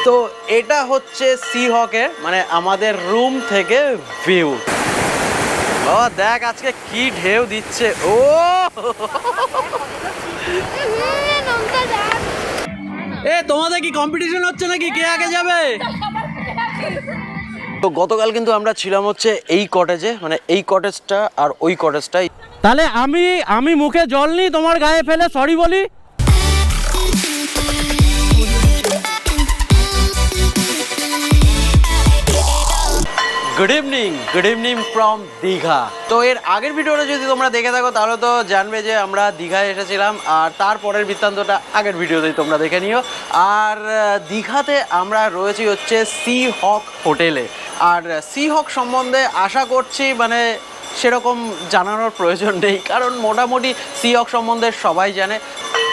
তো এটা হচ্ছে সি হকের মানে আমাদের রুম থেকে ভিউ। বাবা দেখ আজকে কি ঢেউ দিচ্ছে। ও এ তোমাদের কি কম্পিটিশন হচ্ছে নাকি কে আগে যাবে? তো গতকাল কিন্তু আমরা ছিলাম হচ্ছে এই কটেজে, মানে এই কটেজটা আর ওই কটেজটাই। তাহলে আমি মুখে জল নিই তোমার গায়ে ফেলে সরি বলি। Good evening from Digha. তো এর আগের ভিডিওটা যদি তোমরা দেখে থাকো তাহলে তো জানবে যে আমরা দীঘায় এসেছিলাম, আর তারপরের বৃত্তান্তটা আগের ভিডিওতেই তোমরা দেখে নিও। আর দীঘাতে আমরা রয়েছি হচ্ছে সি হক হোটেলে। আর সি হক সম্বন্ধে আশা করছি মানে সেরকম জানানোর প্রয়োজন নেই, কারণ মোটামুটি সি হক সম্বন্ধে সবাই জানে।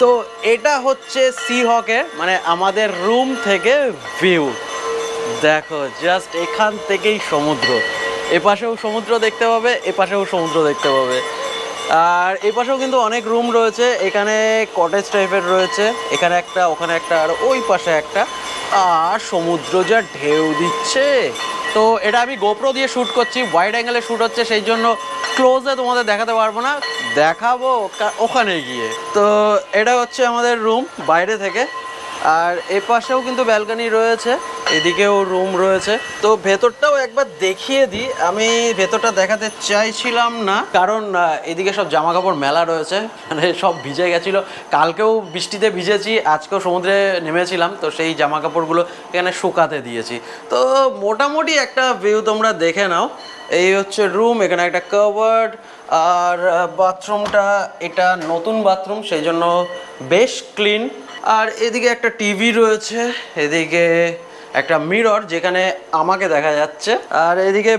তো এটা হচ্ছে সি হকের মানে আমাদের রুম থেকে ভিউ। দেখো জাস্ট এখান থেকেই সমুদ্র, এপাশেও সমুদ্র দেখতে পাবে, এপাশেও সমুদ্র দেখতে পাবে। আর এপাশেও কিন্তু অনেক রুম রয়েছে, এখানে কটেজ টাইপের রয়েছে, এখানে একটা, ওখানে একটা, আর ওই পাশে একটা। আর সমুদ্র যা ঢেউ দিচ্ছে। তো এটা আমি গোপ্রো দিয়ে শ্যুট করছি, ওয়াইড অ্যাঙ্গেলে শ্যুট হচ্ছে, সেই জন্য ক্লোজে তোমাদের দেখাতে পারবো না, দেখাবো ওখানে গিয়ে। তো এটা হচ্ছে আমাদের রুম বাইরে থেকে। আর এ পাশেও কিন্তু ব্যালকনি রয়েছে, এদিকেও রুম রয়েছে। তো ভেতরটাও একবার দেখিয়ে দিই। আমি ভেতরটা দেখাতে চাইছিলাম না, কারণ এদিকে সব জামা কাপড় মেলা রয়েছে, মানে সব ভিজে গেছিলো। কালকেও বৃষ্টিতে ভিজেছি, আজকেও সমুদ্রে নেমেছিলাম, তো সেই জামা কাপড়গুলো এখানে শুকাতে দিয়েছি। তো মোটামুটি একটা ভিউ তোমরা দেখে নাও। এই হচ্ছে রুম, এখানে একটা কাভার্ড। আর বাথরুমটা এটা নতুন বাথরুম, সেই জন্য বেশ ক্লিন। আর এদিকে একটা টিভি রয়েছে, এদিকে একটা মিরর যেখানে আমাকে দেখা যাচ্ছে, আর এদিকে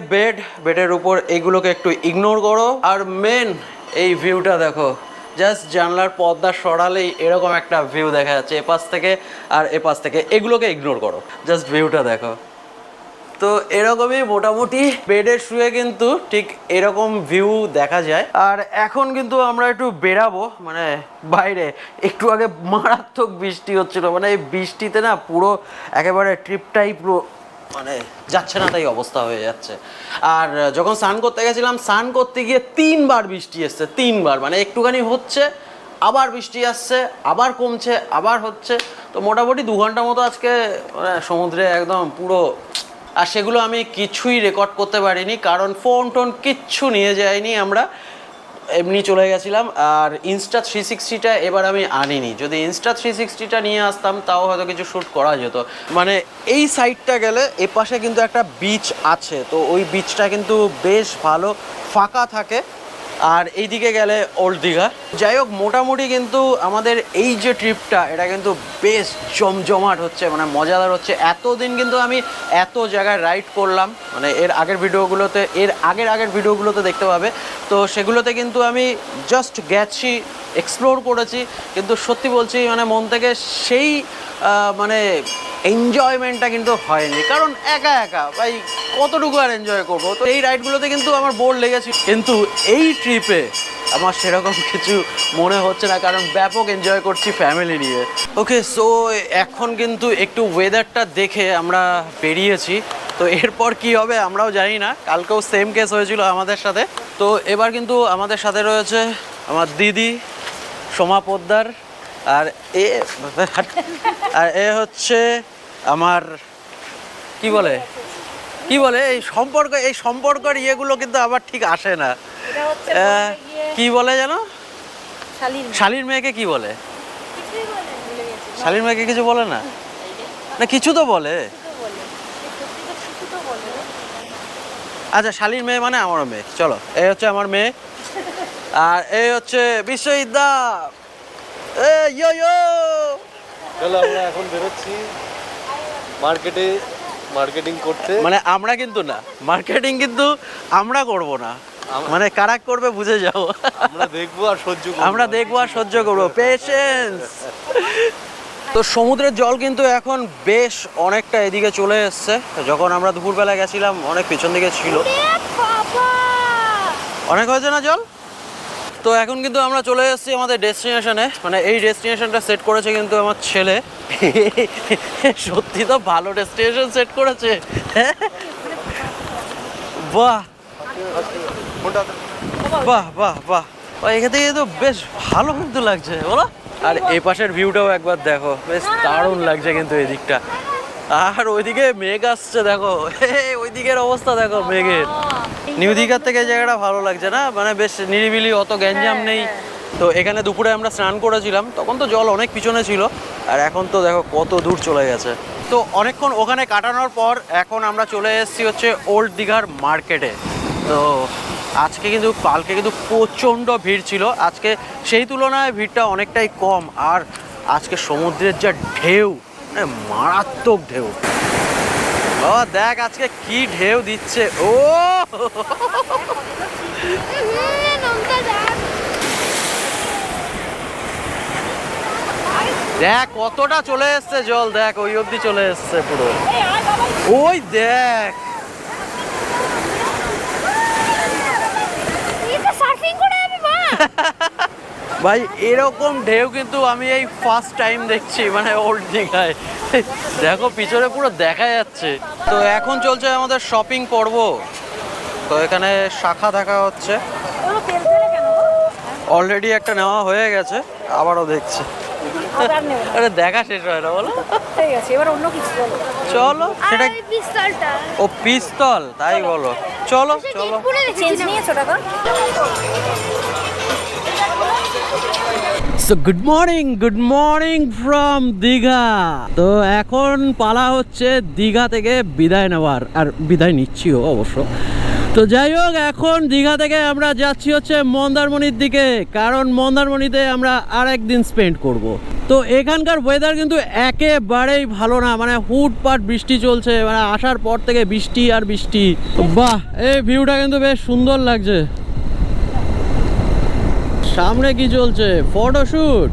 বেডের উপর এগুলোকে একটু ইগনোর করো। আর মেন এই ভিউটা দেখো, জাস্ট জানলার পর্দা সরালেই এরকম একটা ভিউ দেখা যাচ্ছে এপাশ থেকে আর এপাশ থেকে, এগুলোকে ইগনোর করো, জাস্ট ভিউটা দেখো। তো এরকমই মোটামুটি বেডে শুয়ে কিন্তু ঠিক এরকম ভিউ দেখা যায়। আর এখন কিন্তু আমরা একটু বেরাবো মানে বাইরে। একটু আগে মারাত্মক বৃষ্টি হচ্ছিল, মানে এই বৃষ্টিতে না পুরো একেবারে ট্রিপটাই পুরো মানে যাচ্ছে না, তাই অবস্থা হয়ে যাচ্ছে। আর যখন স্নান করতে গেছিলাম, স্নান করতে গিয়ে 3বার বৃষ্টি এসছে, 3বার, মানে একটুখানি হচ্ছে, আবার বৃষ্টি আসছে, আবার কমছে, আবার হচ্ছে। তো মোটামুটি 2 ঘন্টা মতো আজকে মানে সমুদ্রে একদম পুরো। আর সেগুলো আমি কিছুই রেকর্ড করতে পারিনি, কারণ ফোন টোন কিচ্ছু নিয়ে যাইনি, আমরা এমনি চলে গেছিলাম। আর ইনস্টা 360টা এবার আমি আনিনি, যদি ইনস্টা 360টা নিয়ে আসতাম তাও হয়তো কিছু শ্যুট করা যেত। মানে এই সাইডটা গেলে এপাশে কিন্তু একটা বিচ আছে, তো ওই বিচটা কিন্তু বেশ ভালো ফাঁকা থাকে। আর এইদিকে গেলে ওল্ড দীঘা। যাই হোক, মোটামুটি কিন্তু আমাদের এই যে ট্রিপটা এটা কিন্তু বেশ জমজমাট হচ্ছে, মানে মজাদার হচ্ছে। এতদিন কিন্তু আমি এত জায়গায় রাইড করলাম, মানে এর আগের ভিডিওগুলোতে দেখতে পাবে। তো সেগুলোতে কিন্তু আমি জাস্ট গেছি, এক্সপ্লোর করেছি, কিন্তু সত্যি বলছি মানে মন থেকে সেই মানে এনজয়মেন্টটা কিন্তু হয়নি, কারণ একা একা ভাই কতটুকু আর এনজয় করবো। তো এই রাইডগুলোতে কিন্তু আমার বোর লেগেছে, কিন্তু এই ট্রিপে আমার সেরকম কিছু মনে হচ্ছে না, কারণ ব্যাপক এনজয় করছি ফ্যামিলি নিয়ে। ওকে, সো এখন কিন্তু একটু ওয়েদারটা দেখে আমরা বেরিয়েছি। তো এরপর কি হবে আমরাও জানি না, কালকেও সেম কেস হয়েছিল আমাদের সাথে। তো এবার কিন্তু আমাদের সাথে রয়েছে আমার দিদি সোমা পোদ্দার, আর এ হচ্ছে আমার কি বলে এই সম্পর্কের ইয়েগুলো কিন্তু আবার ঠিক আসে না। কি বলে যেন, শালীর মেয়েকে কি বলে? শালীর মেয়েকে কিছু বলে না, না কিছু তো বলে। আচ্ছা, শালীর মেয়ে মানে আমার মেয়ে। চলো, এই হচ্ছে আমার মেয়ে, আর এই হচ্ছে বিশ্বজিৎ দা। চলো আমরা এখন বেরোচ্ছি মার্কেটিং করতে। মানে আমরা কিন্তু না, মার্কেটিং কিন্তু আমরা করব না, মানে কারা করবে বুঝে যাও। আমরা দেখবো আর সহ্য করবো, পেশেন্স। তো সমুদ্রের জল কিন্তু এখন বেশ অনেকটা এদিকে চলে এসছে। যখন আমরা দুপুরবেলা গেছিলাম অনেক পেছন দিকে ছিল। অনেক হয়েছে না জল? তো এখন কিন্তু আমরা চলে এসেছি আমাদের ডেস্টিনেশনে, মানে এই ডেস্টিনেশনটা সেট করেছে কিন্তু আমার ছেলে। সত্যি তো ভালো ডেস্টিনেশন সেট করেছে। বাহ বাহ বাহ বাহ, এখান থেকে তো বেশ ভালো কিন্তু লাগছে বলো। আর এই পাশের ভিউটাও একবার দেখো, বেশ দারুণ লাগছে কিন্তু এই দিকটা। আর ওইদিকে মেঘ আসছে দেখো, ওই দিকের অবস্থা দেখো মেঘের। নিউ দীঘার থেকে এই জায়গাটা ভালো লাগছে না, মানে বেশ নিরিবিলি, অত গ্যাঞ্জাম নেই। তো এখানে দুপুরে আমরা স্নান করেছিলাম, তখন তো জল অনেক পিছনে ছিল, আর এখন তো দেখো কত দূর চলে গেছে। তো অনেকক্ষণ ওখানে কাটানোর পর এখন আমরা চলে এসেছি হচ্ছে ওল্ড দীঘার মার্কেটে। তো আজকে কিন্তু, কালকে কিন্তু প্রচণ্ড ভিড় ছিল, আজকে সেই তুলনায় ভিড়টা অনেকটাই কম। আর আজকে সমুদ্রের যা ঢেউ, মারাত্মক ঢেউ বাবা, দেখ আজকে কি ঢেউ দিচ্ছে। ও দেখ কতটা চলে এসছে জল, দেখ ওই অবধি চলে এসছে পুরো। ওই দেখ ভাই, এরকম ঢেউ কিন্তু আমি এই ফার্স্ট টাইম দেখছি, মানে ওল্ড দীঘায়। দেখো পিছনে পুরো দেখা যাচ্ছে। তো এখন চলছে আমাদের শপিং পর্ব। তো এখানে শাখা দেখা হচ্ছে, অলরেডি একটা নেওয়া হয়ে গেছে, আবারও দেখছে। আরে দেখা শেষ হয় না বলো। চলো সেটা, ও পিস্তল তাই বলো, চলো চলো। So good morning from Digha. তো এখন পালা হচ্ছে দীঘা থেকে বিদায় নেওয়ার, আর বিদায় নিচ্ছিও অবশ্য। তো যাই হোক, এখন দীঘা থেকে আমরা যাচ্ছি হচ্ছে মন্দারমণির দিকে, কারণ মন্দারমণিতে আমরা আর একদিন স্পেন্ড করব। তো এখানকার ওয়েদার কিন্তু একেবারেই ভালো না, মানে হুটপাট বৃষ্টি চলছে, মানে আসার পর থেকে বৃষ্টি আর বৃষ্টি। বাহ, এই ভিউটা কিন্তু বেশ সুন্দর লাগছে। সামনে কি চলছে? Photoshoot,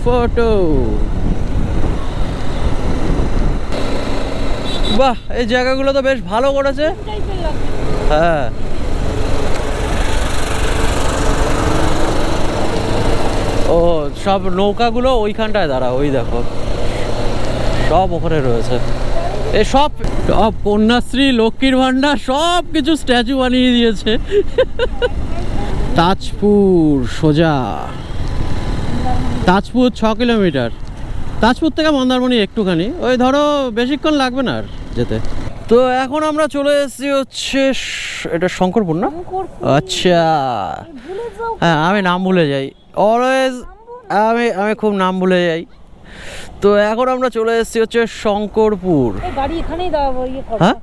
photo. বাহ, এই জায়গাগুলো তো বেশ ভালো করেছে। হ্যাঁ, ও সব নৌকাগুলো ওইখানটায় দাঁড়া, ওই দেখো সব ওখানে রয়েছে। এ সব সব কন্যাশ্রী, লক্ষ্মীর ভান্ডার সব কিছু স্ট্যাচু বানিয়ে দিয়েছে। তাজপুর সোজা, তাজপুর 6 কিলোমিটার। তাজপুর থেকে মন্দারমণি একটুখানি, ওই ধরো বেশিক্ষণ লাগবে না আর যেতে। তো এখন আমরা চলে এসেছি হচ্ছে, এটা শঙ্করপুর না? আচ্ছা, হ্যাঁ আমি নাম ভুলে যাই অলওয়েজ, আমি খুব নাম ভুলে যাই। তো এখন আমরা চলে এসেছি হচ্ছে শঙ্করপুর। হ্যাঁ,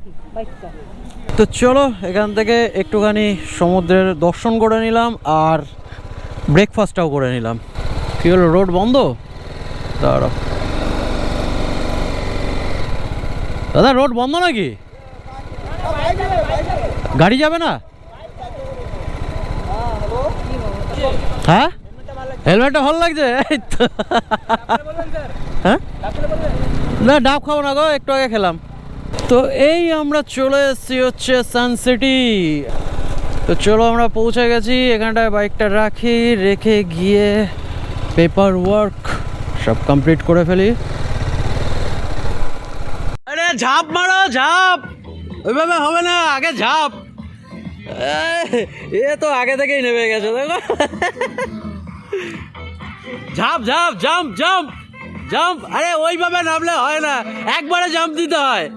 তো চলো এখান থেকে একটুখানি সমুদ্রের দর্শন করে নিলাম, আর ব্রেকফাস্টটাও করে নিলাম। কি হলো, রোড বন্ধ? দাঁড়াও দাদা, রোড বন্ধ নাকি? গাড়ি যাবে না? হ্যাঁ, হেলমেটটা ভালো লাগছে। হ্যাঁ, না ডাব খাবো না গো, একটু আগে খেলাম। তো এই আমরা চলে এসেছি হচ্ছে সানসিটি। তো চলো আমরা পৌঁছে গেছি, এখানটায় বাইকটা রেখে গিয়ে পেপার ওয়ার্ক সব কমপ্লিট করে ফেলি। আরে ঝাঁপ মারো, ঝাঁপ ওইভাবে হবে না, আগে ঝাঁপ। এ তো আগে থেকেই নেমে গেছে দেখো। ঝাঁপ ঝাঁপ, জাম্প জাম্প জাম্প। আরে ওইভাবে নামলে হয় না, একবারে জাম্প দিতে হয়।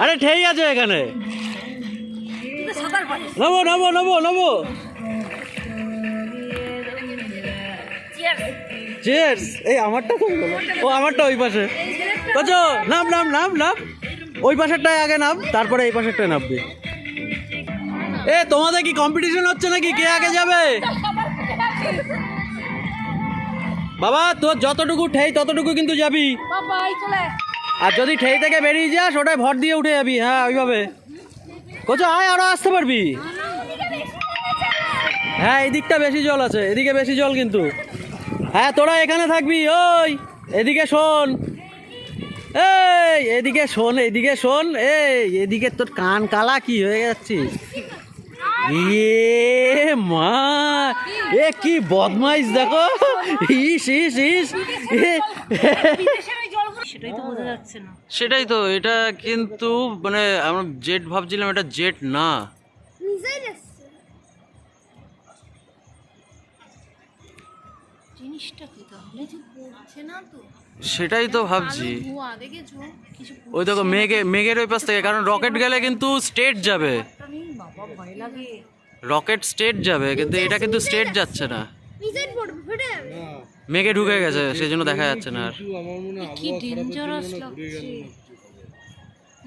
আরে ঠিক আছে, এখানে নামো নামো নামো নামো। চিয়ার্স। এই আমারটা কই গেল? ও আমারটা ওই পাশে। বুঝছো, নাম নাম নাম নাম, ওই পাশেরটাই আগে নাম, তারপরে এই পাশেরটায় নামবি। এ তোমাদের কি কম্পিটিশন হচ্ছে নাকি, কে আগে যাবে? বাবা তোর যতটুকু ঠেই ততটুকু কিন্তু যাবি, আর যদি ঠেই থেকে বেরিয়ে যাস ওটাই ভর দিয়ে উঠে যাবি। হ্যাঁ ওইভাবে কোচো, আয় আরো আসতে পারবি। হ্যাঁ এই দিকটা বেশি জল আছে, এদিকে বেশি জল কিন্তু। হ্যাঁ তোরা এখানে থাকবি, ওই এদিকে শোন, এই এদিকে শোন, এদিকে শোন, এই এদিকে তোর কান কালা কি হয়ে যাচ্ছিস? মা, এ কি বদমাইশ দেখো, ইস ইস ইস। সেটাই তো বোঝা যাচ্ছে না। সেটাই তো, এটা কিন্তু মানে আমরা জেট ভাবছিলাম, এটা জেট না। জিনিসটা কি তাহলে যে পড়ছে না তো? সেটাই তো ভাবছি। কালো ধোঁয়া দেখেছো? কিছু ওই দেখো মেঘের ওই পাশ থেকে, কারণ রকেট গেলে কিন্তু স্টেট যাবে, পড়টা নেই, বাবা ভয় লাগে। রকেট স্টেট যাবে, কিন্তু এটা কিন্তু স্টেট যাচ্ছে না, মিজাইল পড়বে ফেটে যাবে। মেঘে ঢুকে গেছে সেই জন্য দেখা যাচ্ছে না আর। আমার মনে হয় কি ডেঞ্জারাস লাগছে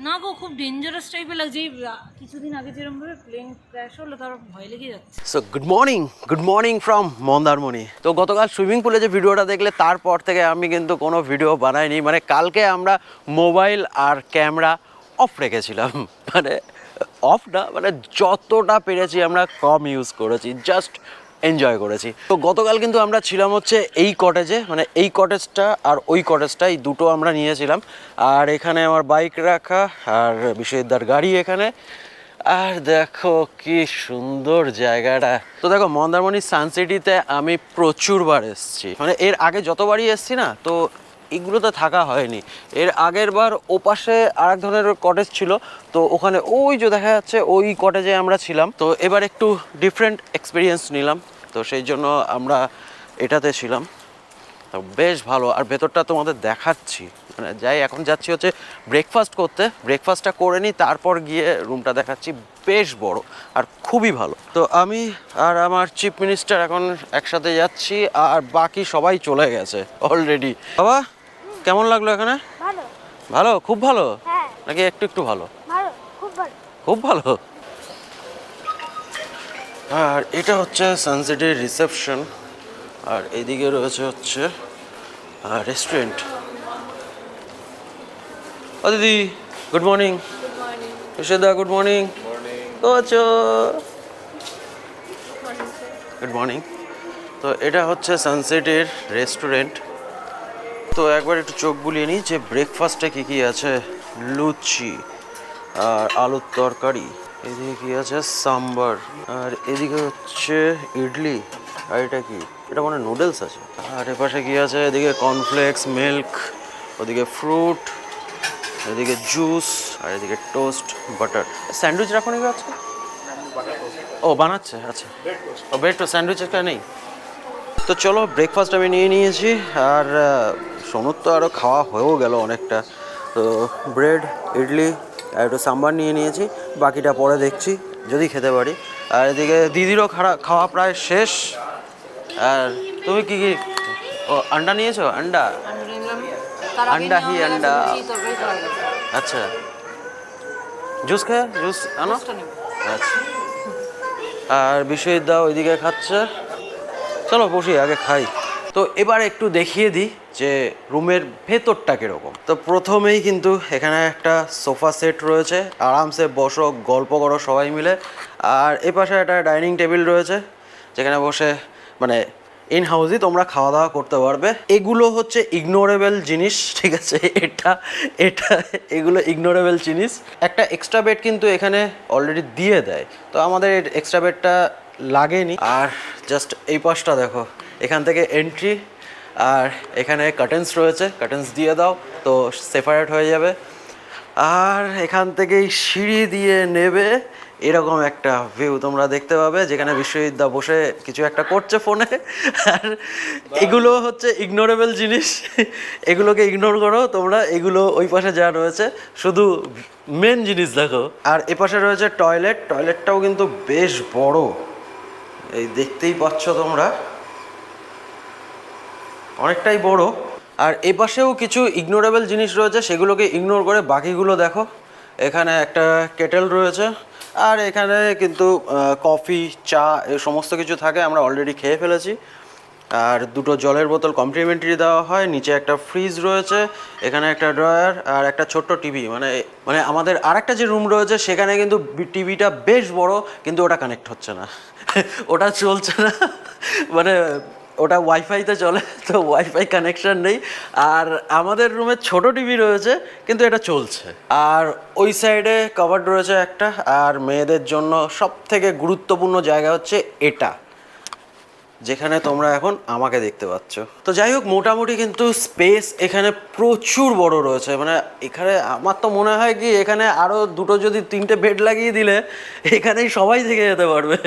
না গো, খুব ডেঞ্জারাস টাইপের লাগছে। এই কিছুদিন আগে যেরকম ভাবে প্লেন ক্র্যাশ হলো, তার ভয় লেগে যাচ্ছে। So good morning from Mandarmani. তো গতকাল সুইমিং পুলে যে ভিডিওটা দেখলে তারপর থেকে আমি কিন্তু কোনো ভিডিও বানাইনি। মানে কালকে আমরা মোবাইল আর ক্যামেরা অফ রেখেছিলাম, মানে অফ না, মানে যতটা পেরেছি আমরা কম ইউজ করেছি, জাস্ট এনজয় করেছি। তো গতকাল কিন্তু আমরা ছিলাম হচ্ছে এই কটেজে, মানে এই কটেজটা আর ওই কটেজটা, এই দুটো আমরা নিয়েছিলাম। আর এখানে আমার বাইক রাখা আর বিশ্ববিদ্যার গাড়ি এখানে। আর দেখো কি সুন্দর জায়গাটা। তো দেখো মন্দারমণির সানসিটিতে আমি প্রচুরবার এসেছি, মানে এর আগে যতবারই এসেছি না, তো এগুলোতে থাকা হয়নি। এর আগের বার ওপাশে আর এক ধরনের কটেজ ছিল, তো ওখানে ওই যে দেখা যাচ্ছে ওই কটেজে আমরা ছিলাম। তো এবার একটু ডিফারেন্ট এক্সপিরিয়েন্স নিলাম, তো সেই জন্য আমরা এটাতে ছিলাম। তো বেশ ভালো, আর ভেতরটা তোমাদের দেখাচ্ছি। মানে যাই, এখন যাচ্ছি হচ্ছে ব্রেকফাস্ট করতে, ব্রেকফাস্টটা করে নিই, তারপর গিয়ে রুমটা দেখাচ্ছি। বেশ বড় আর খুবই ভালো। তো আমি আর আমার চিফ মিনিস্টার এখন একসাথে যাচ্ছি, আর বাকি সবাই চলে গেছে অলরেডি। বাবা, কেমন লাগলো এখানে? ভালো। ভালো, খুব ভালো হ্যাঁ, নাকি একটু একটু ভালো? ভালো, খুব ভালো। খুব ভালো। আর এটা হচ্ছে সানসেটের রিসেপশন, আর এদিকে রয়েছে হচ্ছে রেস্টুরেন্ট। ও দিদি, গুড মর্নিং। দা গুড মর্নিং। ও আচ্ছা, গুড মর্নিং। তো এটা হচ্ছে সানসেটের রেস্টুরেন্ট। তো একবার একটু চোখ বুলিয়ে নিই যে ব্রেকফাস্টে কী কী আছে। লুচি আর আলুর তরকারি, এদিকে কি আছে সাম্বার, আর এদিকে হচ্ছে ইডলি। আর এটা কি? এটা মানে নুডলস আছে। আর এপাশে কি আছে? এদিকে কর্নফ্লেক্স, মিল্ক, ওদিকে ফ্রুট, এদিকে জুস, আর এদিকে টোস্ট, বাটার। স্যান্ডউইচ রাখো নাকি আজকে? ও বানাচ্ছে, আচ্ছা। ও ব্রেড টোস্ট, স্যান্ডউইচের কাছে নেই। তো চলো, ব্রেকফাস্ট আমি নিয়ে নিয়েছি, আর সোনুর তো আরও খাওয়া হয়েও গেল অনেকটা। তো ব্রেড, ইডলি আর একটু সাম্বার নিয়ে নিয়েছি, বাকিটা পরে দেখছি যদি খেতে পারি। আর এদিকে দিদিরও খাওয়া প্রায় শেষ। আর তুমি কি কি? ও আন্ডা নিয়েছো? আন্ডা আন্ডা হি আন্ডা। আচ্ছা, জুস খায়? জুস আনো। আচ্ছা। আর বিশ্বজিৎদা ওইদিকে খাচ্ছে। চলো বসি, আগে খাই। তো এবার একটু দেখিয়ে দিই যে রুমের ভেতরটা কীরকম। তো প্রথমেই কিন্তু এখানে একটা সোফা সেট রয়েছে, আরামসে বসো, গল্প করো সবাই মিলে। আর এ পাশে একটা ডাইনিং টেবিল রয়েছে, যেখানে বসে মানে ইন হাউসই তোমরা খাওয়া দাওয়া করতে পারবে। এগুলো হচ্ছে ইগনোরেবল জিনিস, ঠিক আছে? এগুলো ইগনোরেবল জিনিস। একটা এক্সট্রা বেড কিন্তু এখানে অলরেডি দিয়ে দেয়, তো আমাদের এক্সট্রা বেডটা লাগেনি। আর জাস্ট এই পাশটা দেখো, এখান থেকে এন্ট্রি, আর এখানে কার্টেন্স রয়েছে, কার্টেন্স দিয়ে দাও তো সেপারেট হয়ে যাবে। আর এখান থেকেই সিঁড়ি দিয়ে নেবে এরকম একটা ভিউ তোমরা দেখতে পাবে, যেখানে বিশ্বজিৎদা বসে কিছু একটা করছে ফোনে। আর এগুলো হচ্ছে ইগনোরেবল জিনিস, এগুলোকে ইগনোর করো তোমরা। এগুলো ওই পাশে যা রয়েছে, শুধু মেন জিনিস দেখো। আর এ পাশে রয়েছে টয়লেট, টয়লেটটাও কিন্তু বেশ বড়, এই দেখতেই পাচ্ছ তোমরা, অনেকটাই বড়। আর এ পাশেও কিছু ইগনোরেবল জিনিস রয়েছে, সেগুলোকে ইগনোর করে বাকিগুলো দেখো। এখানে একটা কেটেল রয়েছে, আর এখানে কিন্তু কফি, চা এ সমস্ত কিছু থাকে, আমরা অলরেডি খেয়ে ফেলেছি। আর দুটো জলের বোতল কমপ্লিমেন্টারি দেওয়া হয়। নিচে একটা ফ্রিজ রয়েছে, এখানে একটা ড্রয়ার, আর একটা ছোট্ট টিভি। মানে আমাদের আর একটা যে রুম রয়েছে সেখানে কিন্তু টিভিটা বেশ বড়, কিন্তু ওটা কানেক্ট হচ্ছে না, ওটা চলছে না। মানে ওটা ওয়াইফাইতে চলে, তো ওয়াইফাই কানেকশন নেই। আর আমাদের রুমে ছোট টিভি রয়েছে, কিন্তু এটা চলছে। আর ওই সাইডে কভার্ড রয়েছে একটা। আর মেয়েদের জন্য সব থেকে গুরুত্বপূর্ণ জায়গা হচ্ছে এটা, যেখানে তোমরা এখন আমাকে দেখতে পাচ্ছ। তো যাই হোক, মোটামুটি কিন্তু স্পেস এখানে প্রচুর বড় রয়েছে। মানে এখানে আমার তো মনে হয় কি, এখানে আরও দুটো যদি 3টে বেড লাগিয়ে দিলে এখানেই সবাই থেকে যেতে পারবে।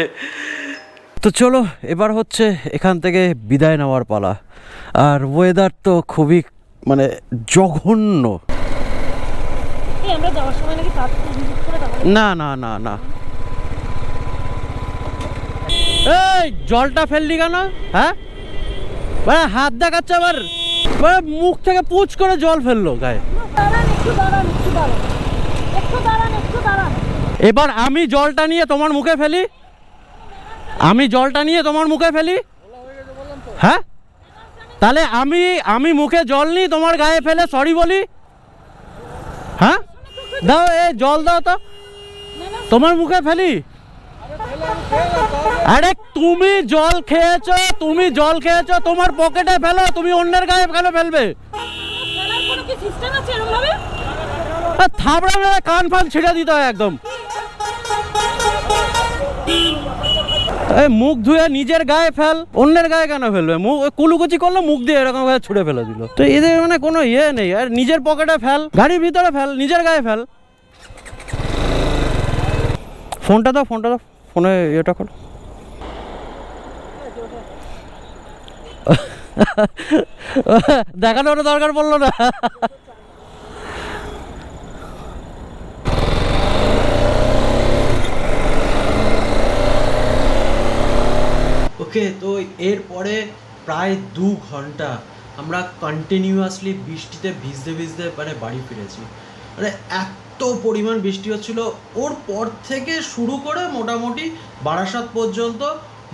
তো চলো, এবার হচ্ছে এখান থেকে বিদায় নেওয়ার পালা। আর ওয়েদার তো খুবই মানে জঘন্য। আমরা যাওয়ার সময় নাকি তার ভিজিট করে তারপরে না না না না, এই জলটা ফেললি কেন? হ্যাঁ, হাত দেখাচ্ছে আবার, মুখ থেকে পুচ করে জল ফেললো গায়ে। এবার আমি জলটা নিয়ে তোমার মুখে ফেলি, হ্যাঁ? তাহলে আমি মুখে জল নিই, তোমার গায়ে ফেলে সরি বলি? হ্যাঁ, দাও এই জল দাও তো, তোমার মুখে ফেলি। আরে তুমি জল খেয়েছো, তোমার পকেটে ফেলো, তুমি অন্যের গায়ে কেন ফেলবে? থাবড়া মেরে কান ফান ছিঁড়ে দিতে হয় একদম। মুখ ধুয়ে নিজের গায়ে ফেল, অন্যের গায়ে কেন ফেলবে? মুখ কুলুকুচি করলো, মুখ দিয়ে এরকম ভাবে ছুঁড়ে ফেলে দিল। তো এদের মানে কোনো ইয়ে নেই। আর নিজের পকেটে ফেল, গাড়ির ভিতরে ফেল, নিজের গায়ে ফেল। ফোনটা দাও, ফোনে ইয়েটা করো। দেখানোর দরকার পড়লো না। ওকে, তো এরপরে প্রায় 2 ঘন্টা আমরা কন্টিনিউয়াসলি বৃষ্টিতে ভিজতে মানে বাড়ি ফিরেছি। মানে এত পরিমাণ বৃষ্টি হচ্ছিল, ওর পর থেকে শুরু করে মোটামুটি বারাসাত পর্যন্ত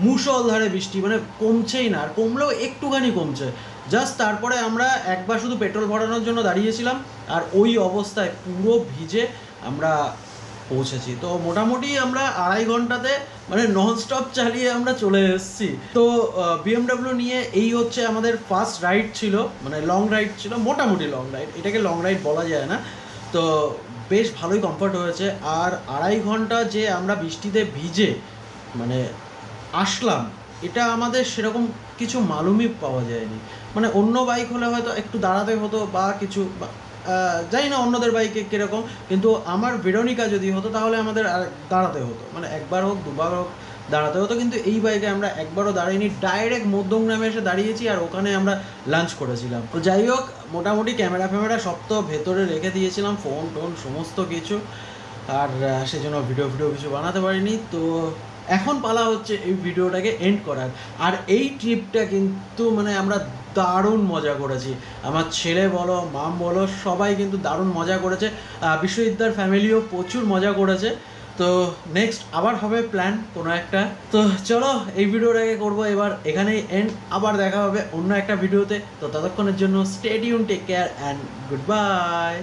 মুষলধারে বৃষ্টি, মানে কমছেই না। আর কমলেও একটুখানি কমছে জাস্ট। তারপরে আমরা একবার শুধু পেট্রোল ভরানোর জন্য দাঁড়িয়েছিলাম, আর ওই অবস্থায় পুরো ভিজে আমরা পৌঁছেছি। তো মোটামুটি আমরা 2.5 ঘন্টাতে মানে ননস্টপ চালিয়ে আমরা চলে এসেছি। তো বিএমডাব্লিউ নিয়ে এই হচ্ছে আমাদের ফার্স্ট রাইড ছিল, মানে লং রাইড ছিল, মোটামুটি লং রাইড, এটাকে লং রাইড বলা যায় না। তো বেশ ভালোই কমফর্ট হয়েছে। আর 2.5 ঘন্টা যে আমরা বৃষ্টিতে ভিজে মানে আসলাম, এটা আমাদের সেরকম কিছু মালুমই পাওয়া যায়নি। মানে অন্য বাইক হলে হয়তো একটু দাঁড়াতে হতো বা কিছু, জানি না অন্যদের বাইকে কীরকম, কিন্তু আমার ভেরোনিকা যদি হতো তাহলে আমাদের দাঁড়াতে হতো, মানে একবার হোক দুবার হোক দাঁড়াতে হতো। কিন্তু এই বাইকে আমরা একবারও দাঁড়াইনি, ডাইরেক্ট মধ্যমগ্রামে এসে দাঁড়িয়েছি, আর ওখানে আমরা লাঞ্চ করেছিলাম। তো যাই হোক, মোটামুটি ক্যামেরা সব তো ভেতরে রেখে দিয়েছিলাম, ফোন টোন সমস্ত কিছু, আর সেজন্য ভিডিও কিছু বানাতে পারিনি। তো এখন পালা হচ্ছে এই ভিডিওটাকে এন্ড করার। আর এই ট্রিপটা কিন্তু মানে আমরা দারুণ মজা করেছি, আমার ছেলে বলো, মাম বলো, সবাই কিন্তু দারুণ মজা করেছে। বিশ্বজিৎদার ফ্যামিলিও প্রচুর মজা করেছে। তো নেক্সট আবার হবে প্ল্যান কোনো একটা। তো চলো, এই ভিডিওটাকে করবো এবার এখানেই এন্ড। আবার দেখা হবে অন্য একটা ভিডিওতে। তো ততক্ষণের জন্য stay tune, take care and good bye.